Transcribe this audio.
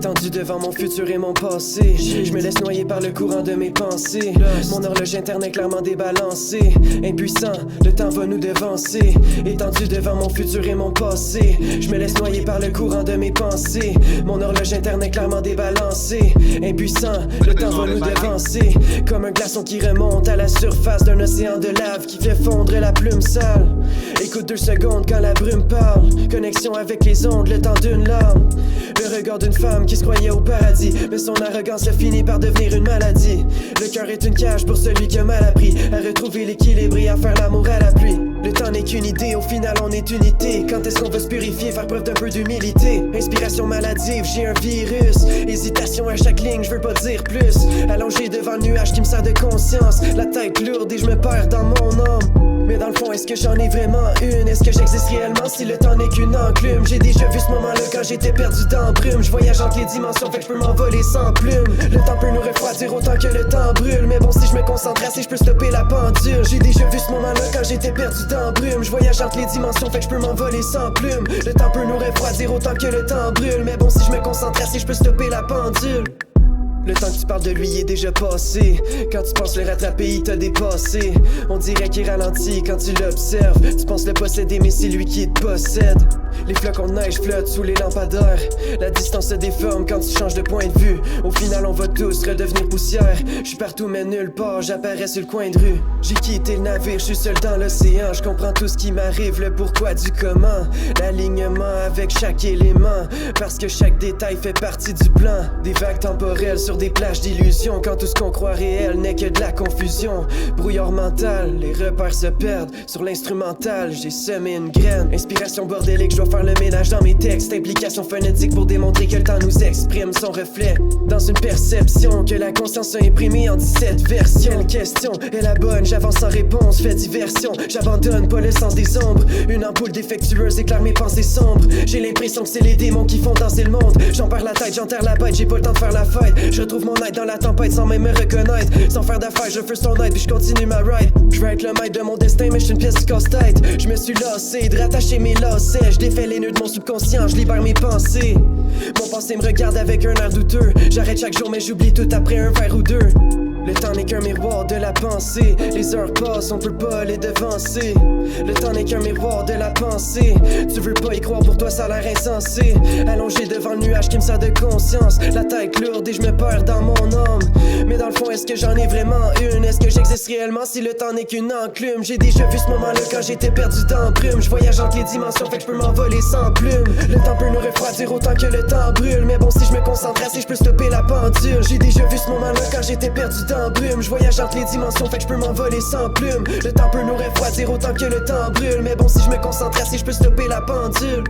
Étendu devant mon futur et mon passé, je me laisse noyer par le courant de mes pensées. Mon horloge interne est clairement débalancée. Impuissant, le temps va nous devancer. Étendu devant mon futur et mon passé, je me laisse noyer par le courant de mes pensées. Mon horloge interne est clairement débalancée. Impuissant, le temps va nous devancer. Comme un glaçon qui remonte à la surface d'un océan de lave qui fait fondre la plume sale. Écoute 2 secondes quand la brume parle. Connexion avec les ondes, le temps d'une larme. Le regard d'une femme qui se croyait au paradis, mais son arrogance a fini par devenir une maladie. Le cœur est une cage pour celui qui a mal appris à retrouver l'équilibre et à faire l'amour à la pluie. Le temps n'est qu'une idée, au final on est unité. Quand est-ce qu'on veut se purifier, faire preuve d'un peu d'humilité? Inspiration maladive, j'ai un virus. Hésitation à chaque ligne, je veux pas dire plus. Allongé devant le nuage qui me sert de conscience. La tête lourde et je me perds dans mon âme. Mais dans le fond, est-ce que j'en ai vraiment une? Est-ce que j'existe réellement si le temps n'est qu'une enclume? J'ai déjà vu ce moment-là quand j'étais perdu dans le brume. Je voyage entre les dimensions, fait que je peux m'envoler sans plume. Le temps peut nous refroidir autant que le temps brûle. Mais bon, si je me concentre assez, je peux stopper la pendule. J'ai déjà vu ce moment-là quand j'étais perdu dans le brume. Je voyage entre les dimensions, fait que je peux m'envoler sans plume. Le temps peut nous refroidir autant que le temps brûle. Mais bon, si je me concentre assez, je peux stopper la pendule. Le temps que tu parles de lui est déjà passé. Quand tu penses le rattraper, il t'a dépassé. On dirait qu'il ralentit quand tu l'observes. Tu penses le posséder, mais c'est lui qui te possède. Les flocons de neige flottent sous les lampadaires. La distance se déforme quand tu changes de point de vue. Au final, on va tous redevenir poussière. Je suis partout, mais nulle part, j'apparais sur le coin de rue. J'ai quitté le navire, je suis seul dans l'océan. Je comprends tout ce qui m'arrive, le pourquoi du comment. L'alignement avec chaque élément. Parce que chaque détail fait partie du plan. Des vagues temporelles sur des plages d'illusions, quand tout ce qu'on croit réel n'est que de la confusion. Brouillard mental, les repères se perdent. Sur l'instrumental, j'ai semé une graine. Inspiration bordélique, je dois faire le ménage dans mes textes. Implication phonétique pour démontrer que le temps nous exprime son reflet. Dans une perception que la conscience a imprimée en 17 versions. Quelle question est la bonne? J'avance sans réponse, fais diversion. J'abandonne pas le sens des ombres. Une ampoule défectueuse éclaire mes pensées sombres. J'ai l'impression que c'est les démons qui font danser le monde. J'en perds la tête, j'enterre la bête, j'ai pas le temps de faire la fête. Je retrouve mon aide dans la tempête sans même me reconnaître. Sans faire d'affaires, je fais son aide puis je continue ma ride. Je veux être le maître de mon destin, mais je suis une pièce du casse-tête. Je me suis lassé de rattacher mes lacets. Je défais les nœuds de mon subconscient, je libère mes pensées. Mon passé me regarde avec un air douteux. J'arrête chaque jour, mais j'oublie tout après un verre ou deux. Le temps n'est qu'un miroir de la pensée. Les heures passent, on peut pas les devancer. Le temps n'est qu'un miroir de la pensée. Tu veux pas y croire, pour toi ça a l'air insensé. Allongé devant le nuage qui me sert de conscience. La tête lourde et je me perds dans mon âme. Mais dans le fond, est-ce que j'en ai vraiment une? Est-ce que j'existe réellement si le temps n'est qu'une enclume? J'ai déjà vu ce moment-là quand j'étais perdu dans le brume. Je voyage entre les dimensions, fait que je peux m'envoler sans plume. Le temps peut nous refroidir autant que le temps brûle. Mais bon, si je me concentre assez, je peux stopper la pendule. J'ai déjà vu ce moment-là quand j'étais perdu dans le brume. Je voyage entre les dimensions, fait que je peux m'envoler sans plume. Le temps peut nous refroidir autant que le temps brûle. Mais bon, si je me concentre assez, je peux stopper la pendule.